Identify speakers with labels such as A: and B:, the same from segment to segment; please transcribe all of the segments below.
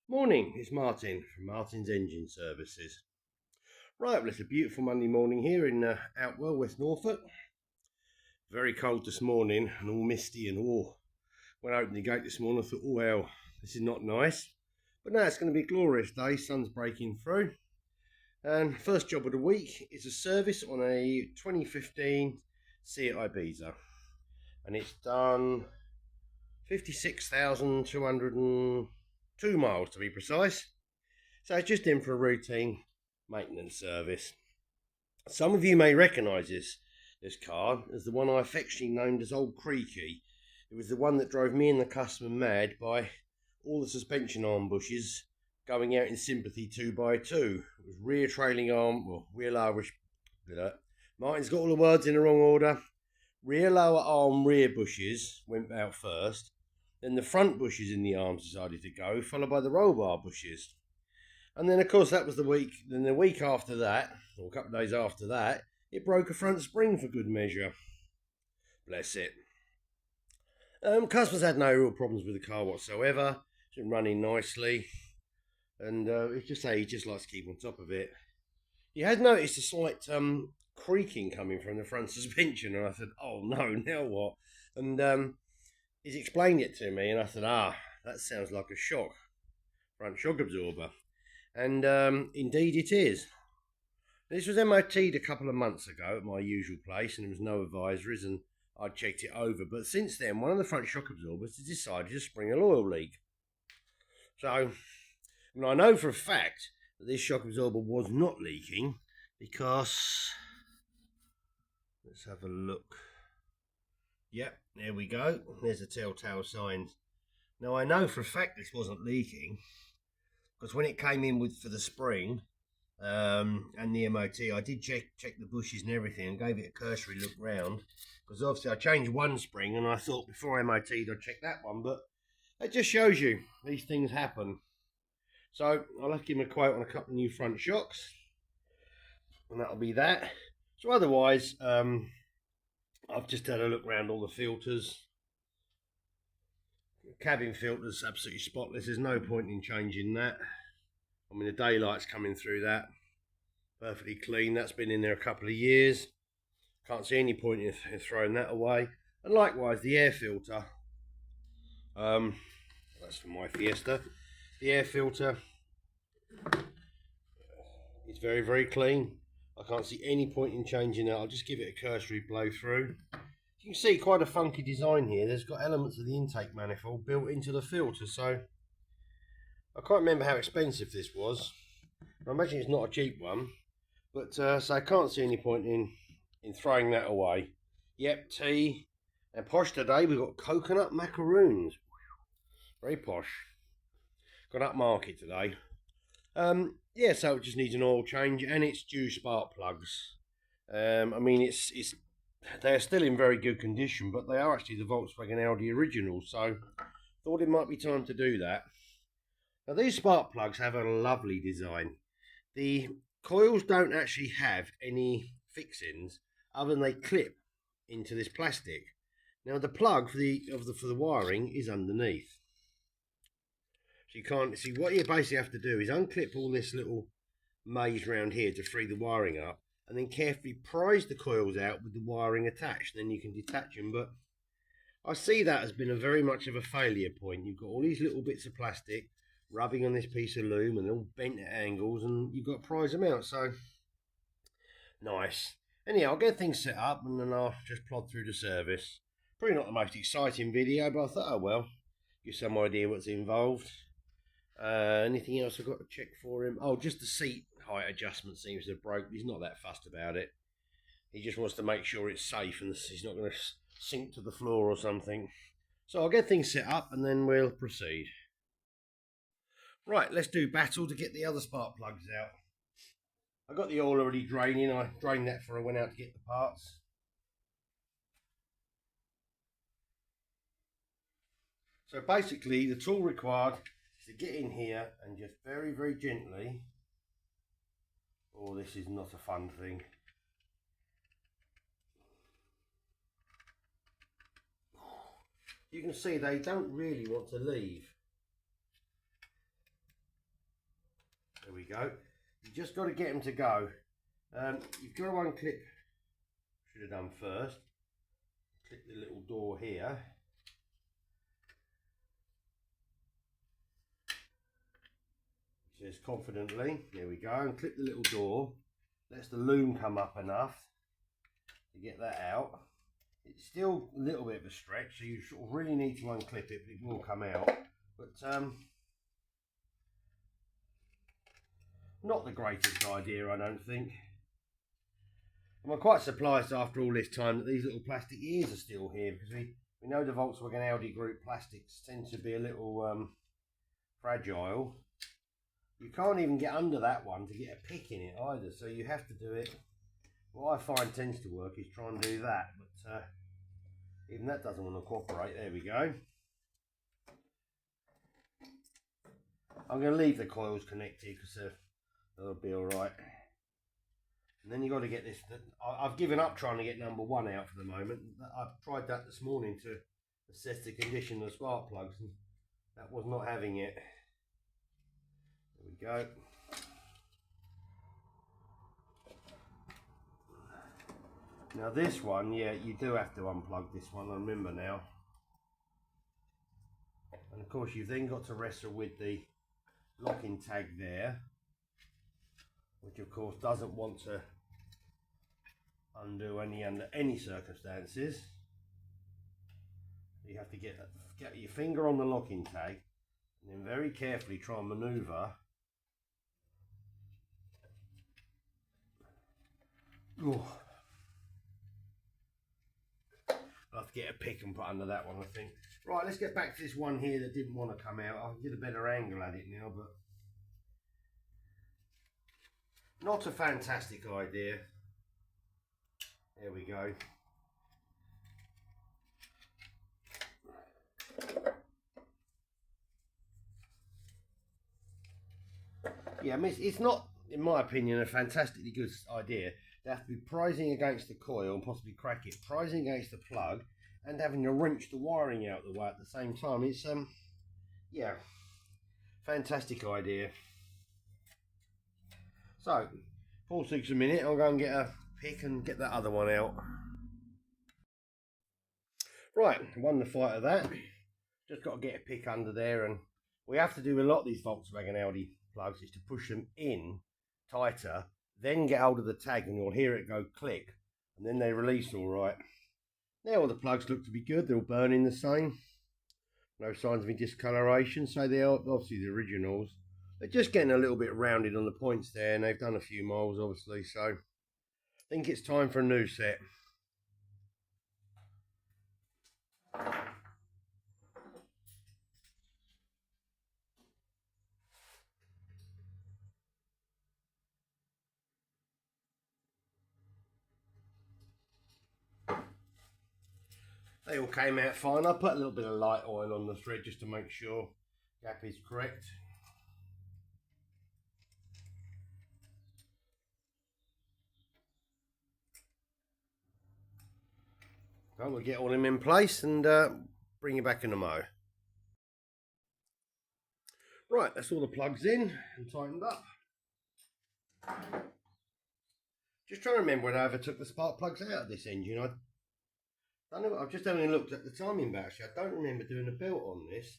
A: Morning, it's Martin from Martin's Engine Services. Right, well, it's a beautiful Monday morning here in Outwell, West Norfolk. Very cold this morning and all misty and all. When I opened the gate this morning, I thought, oh well, this is not nice. But now it's going to be a glorious day, sun's breaking through. And first job of the week is a service on a 2015 Seat Ibiza. And it's done 56,202 miles to be precise. So it's just in for a routine maintenance service. Some of you may recognise this car as the one I affectionately named as Old Creaky. It was the one that drove me and the customer mad by all the suspension arm bushes going out in sympathy 2x2. It was rear trailing arm, well, rear lower. Martin's got all the words in the wrong order. Rear lower arm rear bushes went out first. Then the front bushes in the arms decided to go, followed by the roll bar bushes. And then, of course, that was the week. Then the week after that, or a couple of days after that, it broke a front spring for good measure. Bless it. Customers had no real problems with the car whatsoever. It's been running nicely. And it's just he just likes to keep on top of it. He had noticed a slight creaking coming from the front suspension. And I said, oh no, now what? And he's explained it to me. And I said, that sounds like a front shock absorber. And indeed it is. This was MOT'd a couple of months ago at my usual place, and there was no advisories, and I checked it over. But since then, one of the front shock absorbers has decided to spring an oil leak. So, and I know for a fact that this shock absorber was not leaking because, let's have a look. Yep, there we go. There's the telltale signs. Now I know for a fact this wasn't leaking, because when it came in for the spring and the MOT, I did check the bushes and everything and gave it a cursory look round, because obviously I changed one spring and I thought before MOT'd I'd check that one, but it just shows you these things happen. So I'll have to give him a quote on a couple of new front shocks, and that'll be that. So otherwise, I've just had a look around all the filters. Cabin filter's absolutely spotless. There's no point in changing that. I mean, the daylight's coming through that. Perfectly clean. That's been in there a couple of years. Can't see any point in throwing that away. And likewise, the air filter. That's for my Fiesta. The air filter is very, very clean. I can't see any point in changing that. I'll just give it a cursory blow through. You can see quite a funky design here. There's got elements of the intake manifold built into the filter, so I can't remember how expensive this was. I imagine it's not a cheap one, but so I can't see any point in throwing that away. Yep, tea and posh today. We've got coconut macaroons. Very posh. Got upmarket today. Yeah, so it just needs an oil change, and it's due spark plugs. I mean, they are still in very good condition, but they are actually the Volkswagen Audi originals, so thought it might be time to do that. Now these spark plugs have a lovely design. The coils don't actually have any fixings other than they clip into this plastic. Now the plug for the wiring is underneath. So you can't see. What you basically have to do is unclip all this little maze around here to free the wiring up, and then carefully prise the coils out with the wiring attached. Then you can detach them. But I see that as been a very much of a failure point. You've got all these little bits of plastic rubbing on this piece of loom and all bent at angles, and you've got to prise them out. So nice. Anyhow, I'll get things set up and then I'll just plod through the service. Probably not the most exciting video, but I thought, oh well, give some idea what's involved. Anything else I've got to check for him? Oh, just the seat height adjustment seems to have broke. He's not that fussed about it. He just wants to make sure it's safe and he's not going to sink to the floor or something. So I'll get things set up and then we'll proceed. Right, let's do battle to get the other spark plugs out. I got the oil already draining. I drained that before I went out to get the parts. So basically, the tool required is to get in here and just very, very gently. Oh, this is not a fun thing. You can see they don't really want to leave. we go. You just got to get them to go. You've got to unclip, should have done first, clip the little door here. Says confidently, there we go, and clip the little door. Lets the loom come up enough to get that out. It's still a little bit of a stretch, so you sort of really need to unclip it, but it will come out. But not the greatest idea, I don't think. I'm quite surprised after all this time that these little plastic ears are still here, because we know the Volkswagen Audi group plastics tend to be a little fragile. You can't even get under that one to get a pick in it either, so you have to do it. What I find tends to work is try and do that, but even that doesn't want to cooperate. There we go. I'm going to leave the coils connected because they'll be alright. And then you've got to get this. I've given up trying to get number 1 out for the moment. I've tried that this morning to assess the condition of the spark plugs, and that was not having it. There we go. Now this one, yeah, you do have to unplug this one, I remember now. And of course you've then got to wrestle with the locking tag there, which of course doesn't want to undo under any circumstances. You have to get your finger on the locking tag and then very carefully try and manoeuvre. Ooh. I'll have to get a pick and put under that one, I think. Right, let's get back to this one here that didn't want to come out. I'll get a better angle at it now, but not a fantastic idea. There we go. Yeah, I mean, it's not, in my opinion, a fantastically good idea. They have to be prising against the coil and possibly crack it, prising against the plug, and having to wrench the wiring out the way at the same time. It's yeah, fantastic idea. So, pause 6 a minute. I'll go and get a pick and get that other one out. Right, won the fight of that. Just got to get a pick under there, and we have to do a lot of these Volkswagen Audi plugs is to push them in tighter, then get hold of the tag and you'll hear it go click, and then they release all right. Now all the plugs look to be good, they're all burning the same. No signs of any discoloration, so they're obviously the originals. They're just getting a little bit rounded on the points there, and they've done a few miles obviously, so I think it's time for a new set. They all came out fine. I put a little bit of light oil on the thread just to make sure gap is correct. So we'll get all them in place and bring it back in the mow. Right, that's all the plugs in and tightened up. Just trying to remember when I ever took the spark plugs out of this engine. I don't know, I've just having a look at the timing belt. Actually, I don't remember doing a belt on this.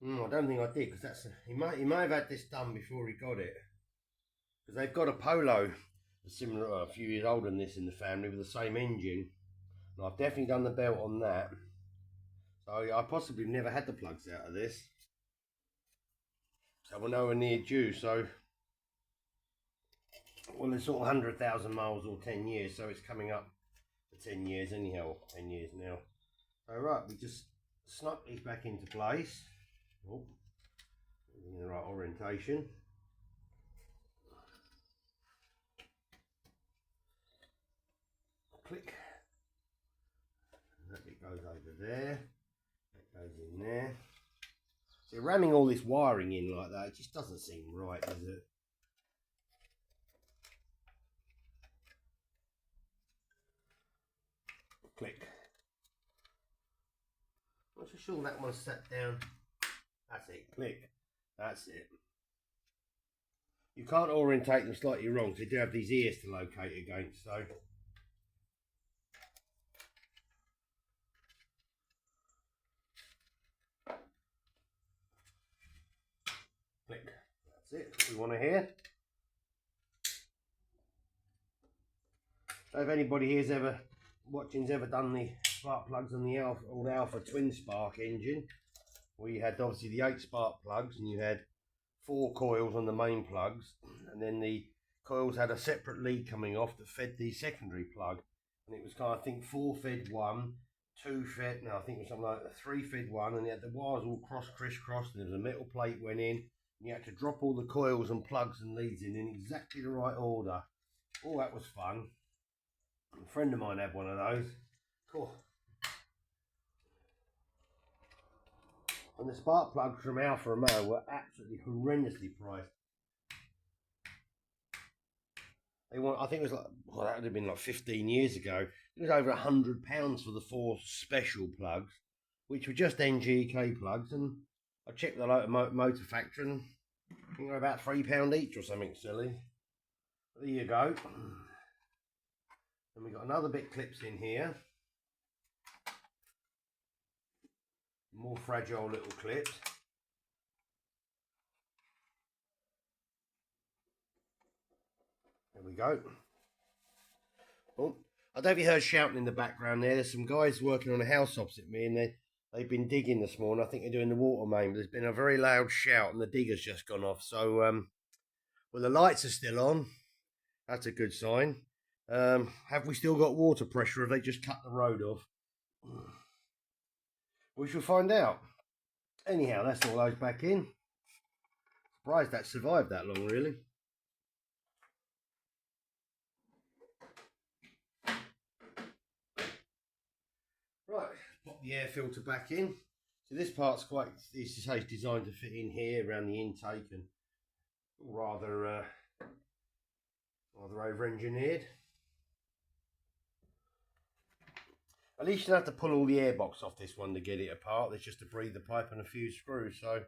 A: I don't think I did, because he may have had this done before he got it. Because they've got a Polo, a few years older than this in the family, with the same engine. And I've definitely done the belt on that. So I possibly never had the plugs out of this. So we're nowhere near due. So, well, it's sort of 100,000 miles or 10 years, so it's coming up for 10 years anyhow, 10 years now. So right, we just snug these back into place. Oh, in the right orientation. Click. And that bit goes over there. That goes in there. So ramming all this wiring in like that, it just doesn't seem right, does it? Click. I'm not so sure that one's sat down. That's it. Click. That's it. You can't orientate them slightly wrong, because they do have these ears to locate against, so. Click. That's it, that's what we want to hear. So if anybody here's ever done the spark plugs on the old Alpha twin spark engine, where you had obviously the 8 spark plugs and you had 4 coils on the main plugs, and then the coils had a separate lead coming off that fed the secondary plug, and it was kind of, I think 4 fed 1, 2 fed, no I think it was something like 3 fed 1, and you had the wires all crisscrossed, and there was a metal plate went in, and you had to drop all the coils and plugs and leads in exactly the right order. Oh, that was fun. A friend of mine had one of those. Cool. And the spark plugs from Alfa Romeo were absolutely horrendously priced. They want, I think it was like, well, that would have been like 15 years ago. It was over £100 for the 4 special plugs, which were just NGK plugs. And I checked the local motor factory, and I think they're about £3 each or something silly. But there you go. And we've got another bit clips in here. More fragile little clips. There we go. Oh, I don't know if you heard shouting in the background there. There's some guys working on a house opposite me, and they've been digging this morning. I think they're doing the water main, but there's been a very loud shout and the digger's just gone off. So, well, the lights are still on. That's a good sign. Have we still got water pressure, or have they just cut the road off? We shall find out. Anyhow, that's all those back in. Surprised that survived that long, really. Right, pop the air filter back in. So this part's quite, it's designed to fit in here around the intake, and rather over-engineered. At least you don't have to pull all the airbox off this one to get it apart. There's just a breather pipe and a few screws, so.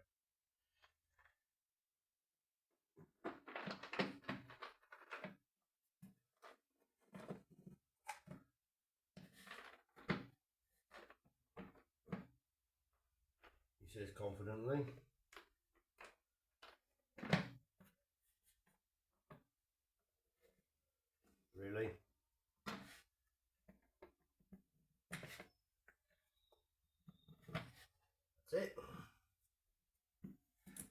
A: He says confidently. Really? That's it.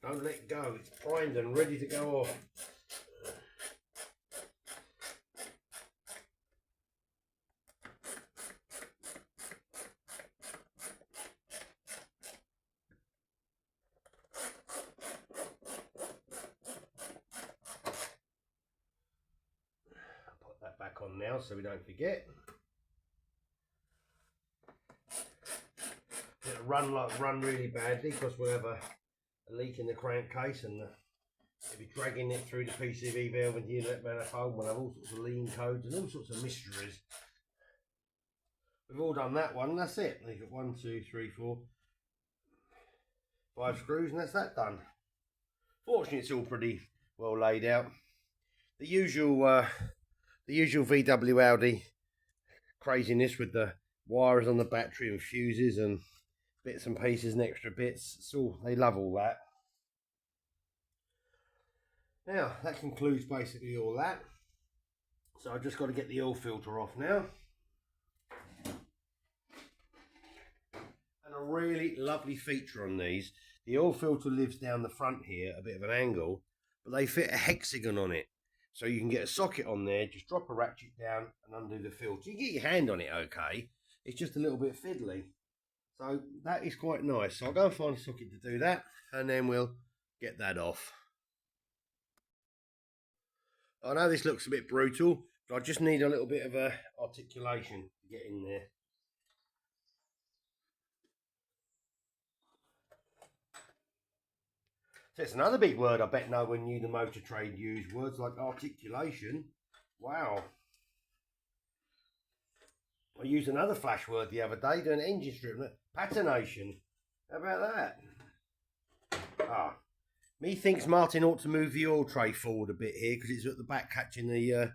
A: Don't let go. It's primed and ready to go off. I'll put that back on now so we don't forget. It'll run really badly because we'll have a leak in the crankcase, and it'll be dragging it through the PCV valve into the inlet manifold. We'll have all sorts of lean codes and all sorts of mysteries. We've all done that one, and that's it. You've got 1, 2, 3, 4, 5 screws, and that's that done. Fortunately, it's all pretty well laid out. The usual VW Audi craziness with the wires on the battery and fuses and bits and pieces and extra bits. So they love all that. Now that concludes basically all that. So I've just got to get the oil filter off now. And a really lovely feature on these, the oil filter lives down the front here, a bit of an angle, but they fit a hexagon on it. So you can get a socket on there, just drop a ratchet down and undo the filter. You can get your hand on it okay, it's just a little bit fiddly. So that is quite nice. So I'll go and find a socket to do that, and then we'll get that off. I know this looks a bit brutal, but I just need a little bit of articulation to get in there. So it's another big word I bet no one knew the motor trade used. Words like articulation. Wow. I used another flash word the other day doing engine strip. Patination. How about that? Ah, Methinks Martin ought to move the oil tray forward a bit here because it's at the back catching the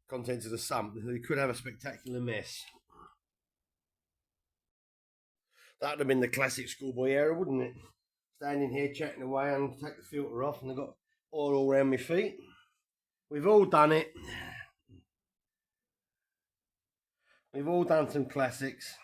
A: contents of the sump. We could have a spectacular mess. That would have been the classic schoolboy era, wouldn't it? Standing here chatting away and take the filter off and I've got oil all around my feet. We've all done it. We've all done some classics.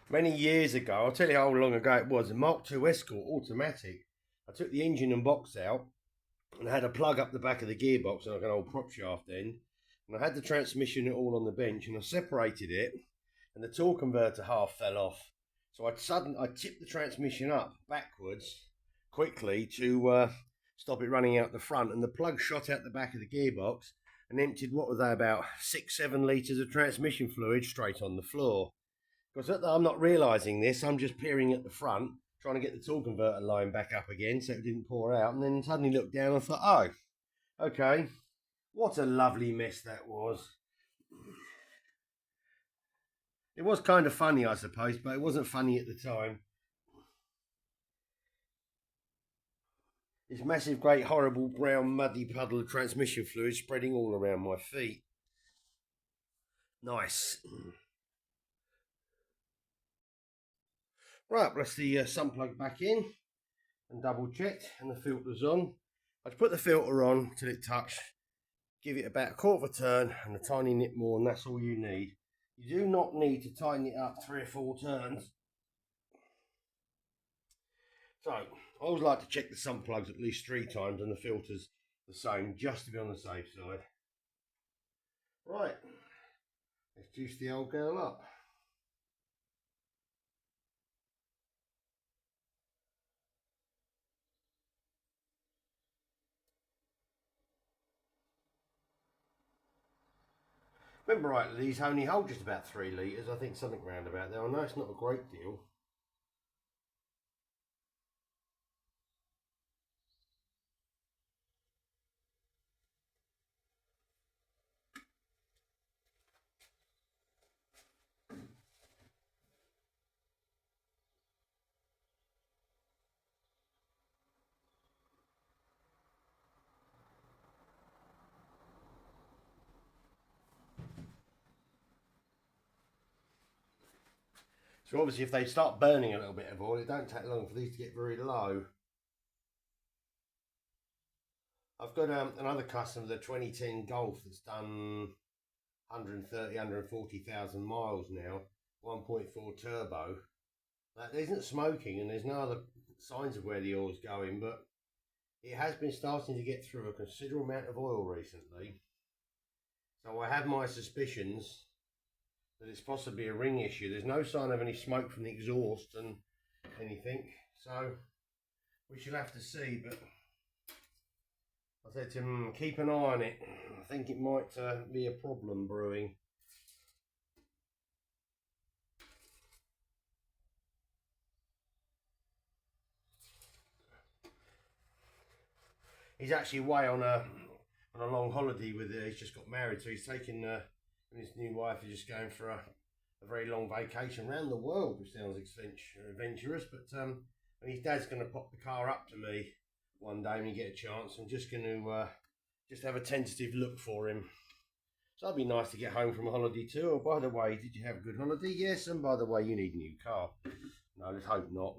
A: Many years ago, I'll tell you how long ago it was, a Mark II Escort automatic. I took the engine and box out and I had a plug up the back of the gearbox like an old prop shaft end. And I had the transmission all on the bench and I separated it and the torque converter half fell off. So I tipped the transmission up backwards quickly to stop it running out the front, and the plug shot out the back of the gearbox and emptied, what was that, about 6-7 litres of transmission fluid straight on the floor. Because I'm not realising this, I'm just peering at the front, trying to get the torque converter line back up again so it didn't pour out, and then suddenly looked down and thought, oh, okay, what a lovely mess that was. It was kind of funny, I suppose, but it wasn't funny at the time. This massive, great, horrible, brown, muddy puddle of transmission fluid spreading all around my feet. Nice. Right, press the sump plug back in and double checked, and the filter's on. I'd put the filter on till it touched, give it about a quarter of a turn and a tiny nip more, and that's all you need. You do not need to tighten it up 3 or 4 turns. So, I always like to check the sump plugs at least 3 times and the filters the same, just to be on the safe side. Right, let's juice the old girl up. Remember rightly, these only hold just about 3 litres, I think something round about there. I know it's not a great deal. So obviously if they start burning a little bit of oil, it don't take long for these to get very low. I've got another customer, the 2010 Golf, that's done 130, 140,000 miles now, 1.4 turbo. That isn't smoking and there's no other signs of where the oil's going, but it has been starting to get through a considerable amount of oil recently. So I have my suspicions that it's possibly a ring issue. There's no sign of any smoke from the exhaust and anything, so we shall have to see. But I said to him, keep an eye on it. I think it might be a problem brewing. He's actually away on a long holiday with he's just got married, so he's taking his new wife is just going for a very long vacation around the world, which sounds adventurous. But and his dad's going to pop the car up to me one day when you get a chance. I'm just going to just have a tentative look for him. So it'd be nice to get home from a holiday too. Oh, by the way, did you have a good holiday? Yes, and by the way, you need a new car. No, let's hope not.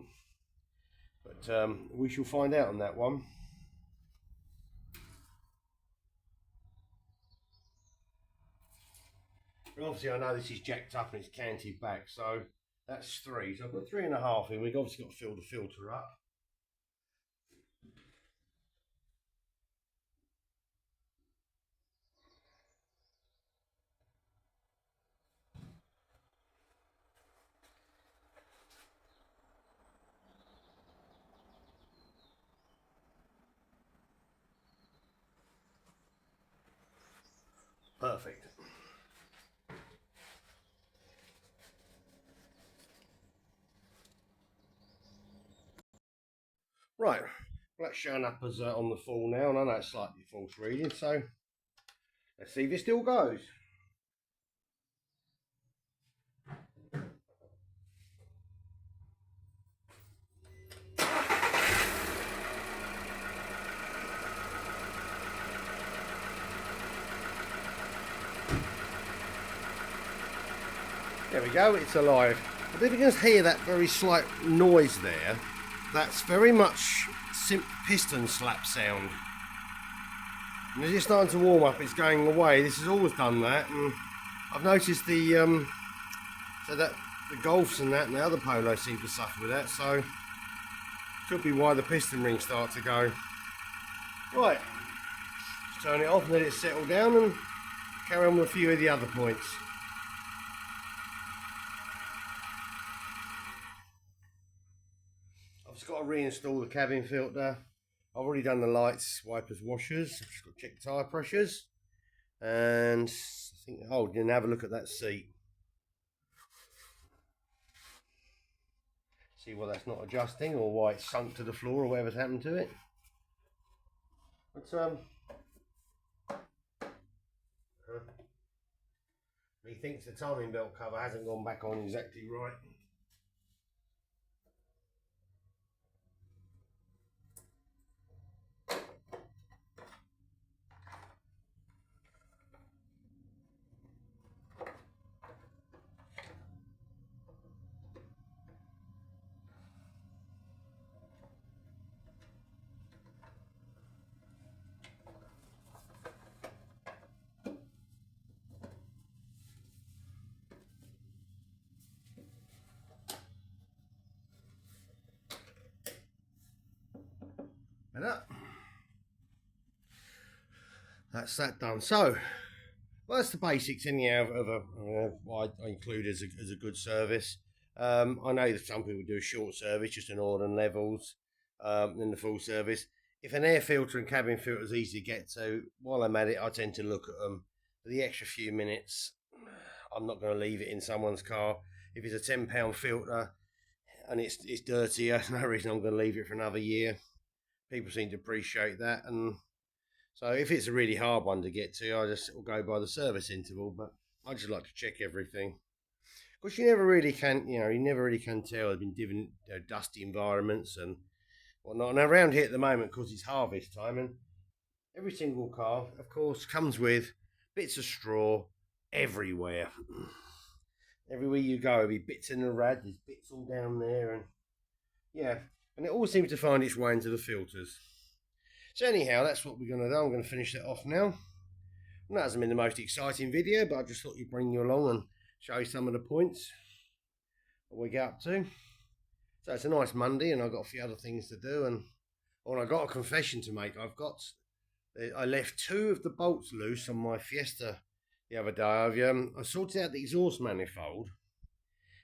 A: But we shall find out on that one. But obviously I know this is jacked up and it's canted back, so that's 3. So I've got 3.5 in. We've obviously got to fill the filter up. Perfect. Right, Well, that's showing up as on the full now, and I know it's slightly false reading, so let's see if it still goes. There we go, it's alive. But if you can hear that very slight noise there, that's very much piston slap sound. And as it's starting to warm up, it's going away. This has always done that, and I've noticed the Golfs and that and the other Polos seem to suffer with that, so could be why the piston rings start to go. Right, let's turn it off and let it settle down and carry on with a few of the other points. I've just got to reinstall the cabin filter. I've already done the lights, wipers, washers. I've just got to check the tyre pressures. And I think, oh, then have a look at that seat. See why that's not adjusting, or why it's sunk to the floor, or whatever's happened to it. But he thinks the timing belt cover hasn't gone back on exactly right. That's that done. So, well, that's the basics anyhow of what I include as a good service. I know that some people do a short service, just an oil and levels, then the full service. If an air filter and cabin filter is easy to get to, while I'm at it, I tend to look at them. For the extra few minutes, I'm not going to leave it in someone's car. If it's a £10 filter and it's dirty, there's no reason I'm going to leave it for another year. People seem to appreciate that, and so if it's a really hard one to get to, I just go by the service interval. But I just like to check everything, because you never really can tell. I've been living in dusty environments and whatnot. And around here at the moment, because it's harvest time, and every single car, of course, comes with bits of straw everywhere. Everywhere you go, there'll be bits in the rad. There's bits all down there, and yeah. And it all seems to find its way into the filters. So anyhow, that's what we're going to do. I'm going to finish that off now. And that hasn't been the most exciting video, but I just thought you'd bring you along and show you some of the points that we get up to. So it's a nice Monday, and I've got a few other things to do. And I've got a confession to make. I left 2 of the bolts loose on my Fiesta the other day. I sorted out the exhaust manifold.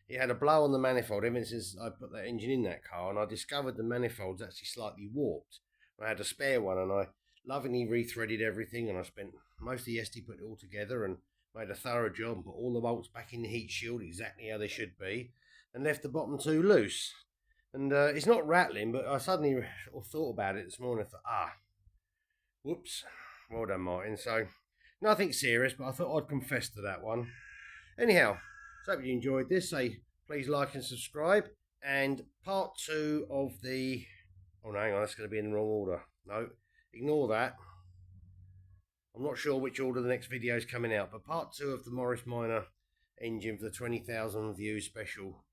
A: It had a blow on the manifold ever since I put that engine in that car, and I discovered the manifold's actually slightly warped. I had a spare one, and I lovingly rethreaded everything, and I spent most of the yesterday putting it all together and made a thorough job and put all the bolts back in the heat shield exactly how they should be, and left the bottom 2 loose. And it's not rattling, but I suddenly thought about it this morning. I thought, whoops, well done, Martin. So nothing serious, but I thought I'd confess to that one. Anyhow, so hope you enjoyed this. Please like and subscribe. And part 2 of the... Oh, no, hang on, that's going to be in the wrong order. No, ignore that. I'm not sure which order the next video is coming out, but part 2 of the Morris Minor engine for the 20,000 views special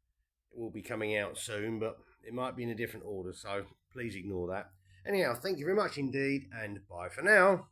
A: will be coming out soon, but it might be in a different order, so please ignore that. Anyhow, thank you very much indeed, and bye for now.